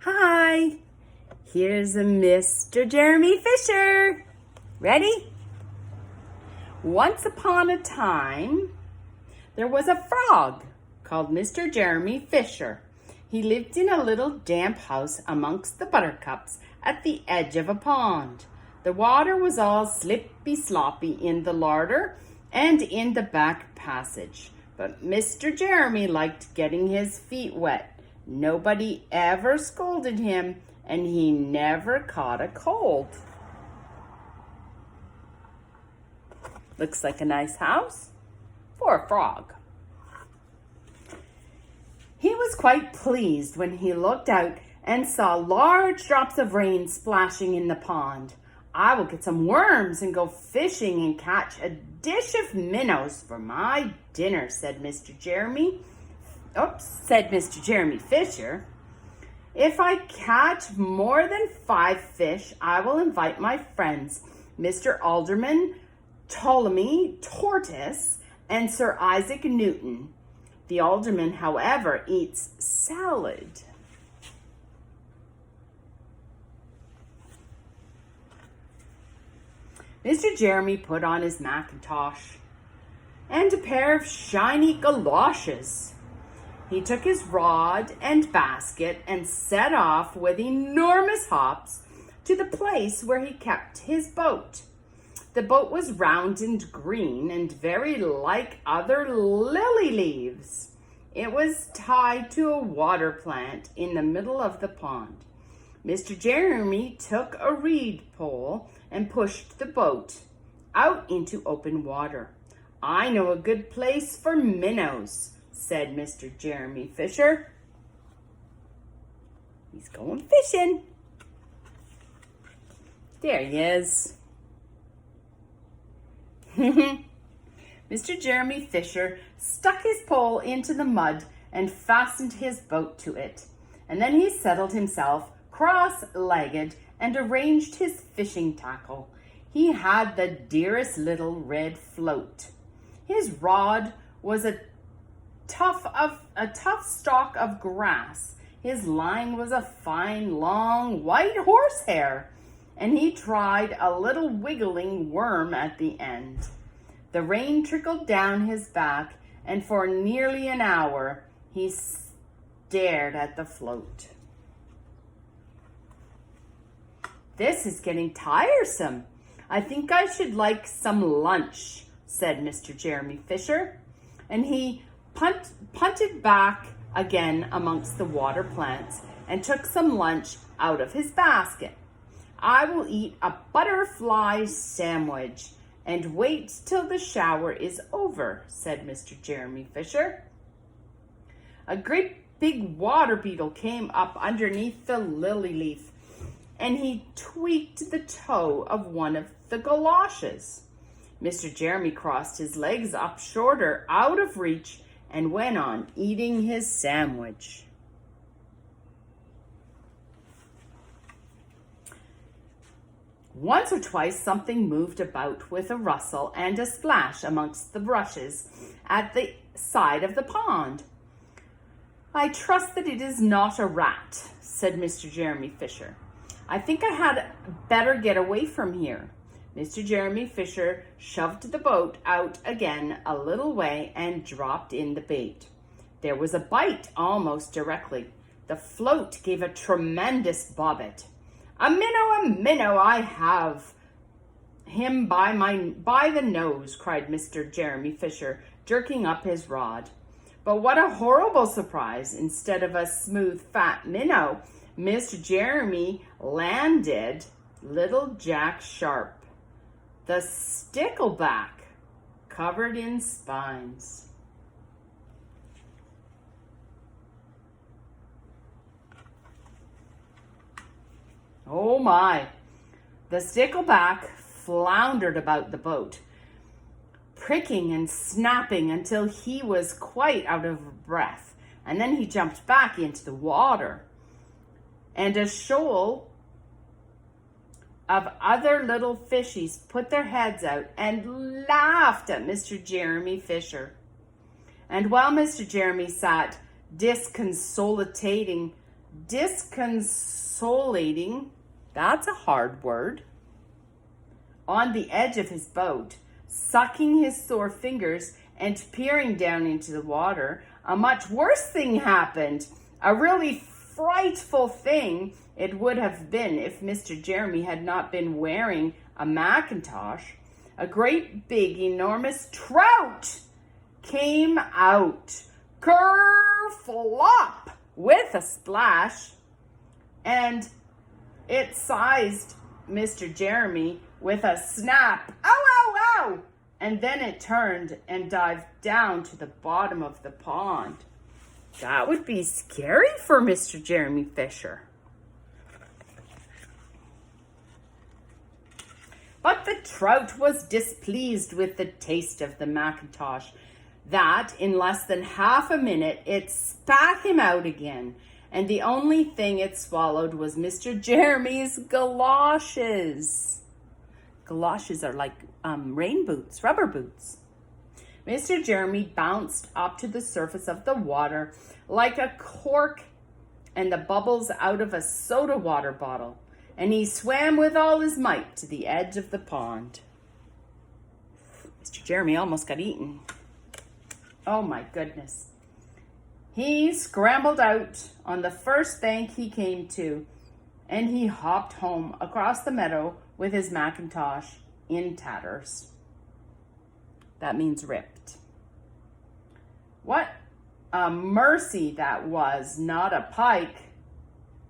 Hi, here's Mr. Jeremy Fisher. Ready? Once upon a time, there was a frog called Mr. Jeremy Fisher. He lived in a little damp house amongst the buttercups at the edge of a pond. The water was all slippy sloppy in the larder and in the back passage. But Mr. Jeremy liked getting his feet wet. Nobody ever scolded him, and he never caught a cold. Looks like a nice house for a frog. He was quite pleased when he looked out and saw large drops of rain splashing in the pond. I will get some worms and go fishing and catch a dish of minnows for my dinner, said Mr. Jeremy Fisher. If I catch more than 5 fish, I will invite my friends, Mr. Alderman Ptolemy Tortoise and Sir Isaac Newton. The alderman, however, eats salad. Mr. Jeremy put on his mackintosh and a pair of shiny galoshes. He took his rod and basket and set off with enormous hops to the place where he kept his boat. The boat was round and green and very like other lily leaves. It was tied to a water plant in the middle of the pond. Mr. Jeremy took a reed pole and pushed the boat out into open water. I know a good place for minnows, said Mr. Jeremy Fisher. He's going fishing. There he is. Mr. Jeremy Fisher stuck his pole into the mud and fastened his boat to it. And then he settled himself cross-legged and arranged his fishing tackle. He had the dearest little red float. His rod was a tough stalk of grass. His line was a fine, long, white horsehair, and he tried a little wiggling worm at the end. The rain trickled down his back, and for nearly an hour he stared at the float. This is getting tiresome. I think I should like some lunch, said Mr. Jeremy Fisher, and he punted back again amongst the water plants and took some lunch out of his basket. I will eat a butterfly sandwich and wait till the shower is over, said Mr. Jeremy Fisher. A great big water beetle came up underneath the lily leaf, and he tweaked the toe of one of the galoshes. Mr. Jeremy crossed his legs up shorter, out of reach, and went on eating his sandwich. Once or twice something moved about with a rustle and a splash amongst the rushes at the side of the pond. I trust that it is not a rat, said Mr. Jeremy Fisher. I think I had better get away from here. Mr. Jeremy Fisher shoved the boat out again a little way and dropped in the bait. There was a bite almost directly. The float gave a tremendous bobbit. A minnow, I have him by the nose, cried Mr. Jeremy Fisher, jerking up his rod. But what a horrible surprise. Instead of a smooth, fat minnow, Mr. Jeremy landed little Jack Sharp, the stickleback, covered in spines. Oh my! The stickleback floundered about the boat, pricking and snapping until he was quite out of breath, and then he jumped back into the water. And a shoal of other little fishies put their heads out and laughed at Mr. Jeremy Fisher. And while Mr. Jeremy sat disconsolating disconsolating, that's a hard word, on the edge of his boat, sucking his sore fingers and peering down into the water, a much worse thing happened. A really frightful thing it would have been if Mr. Jeremy had not been wearing a mackintosh. A great big enormous trout came out, ker-flop, with a splash, and it sized Mr. Jeremy with a snap. Ow, ow, ow! And then it turned and dived down to the bottom of the pond. That would be scary for Mr. Jeremy Fisher. But the trout was displeased with the taste of the mackintosh, that in less than half a minute it spat him out again, and the only thing it swallowed was Mr. Jeremy's galoshes. Galoshes are like rain boots, rubber boots. Mr. Jeremy bounced up to the surface of the water like a cork and the bubbles out of a soda water bottle, and he swam with all his might to the edge of the pond. Mr. Jeremy almost got eaten. Oh my goodness. He scrambled out on the first bank he came to, and he hopped home across the meadow with his mackintosh in tatters. That means ripped. What a mercy that was, not a pike,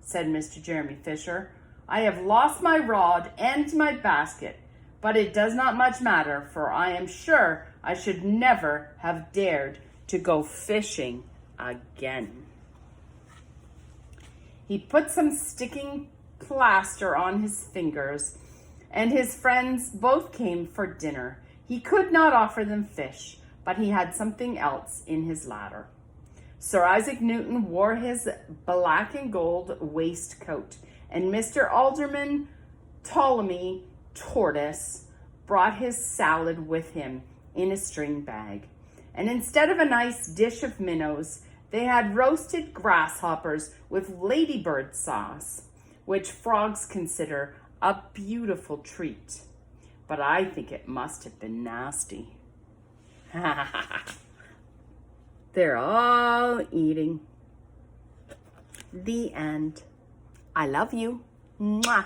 said Mr. Jeremy Fisher. I have lost my rod and my basket, but it does not much matter, for I am sure I should never have dared to go fishing again. He put some sticking plaster on his fingers, and his friends both came for dinner. He could not offer them fish, but he had something else in his larder. Sir Isaac Newton wore his black and gold waistcoat, and Mr. Alderman Ptolemy Tortoise brought his salad with him in a string bag. And instead of a nice dish of minnows, they had roasted grasshoppers with ladybird sauce, which frogs consider a beautiful treat. But I think it must have been nasty. They're all eating. The end. I love you. Mwah.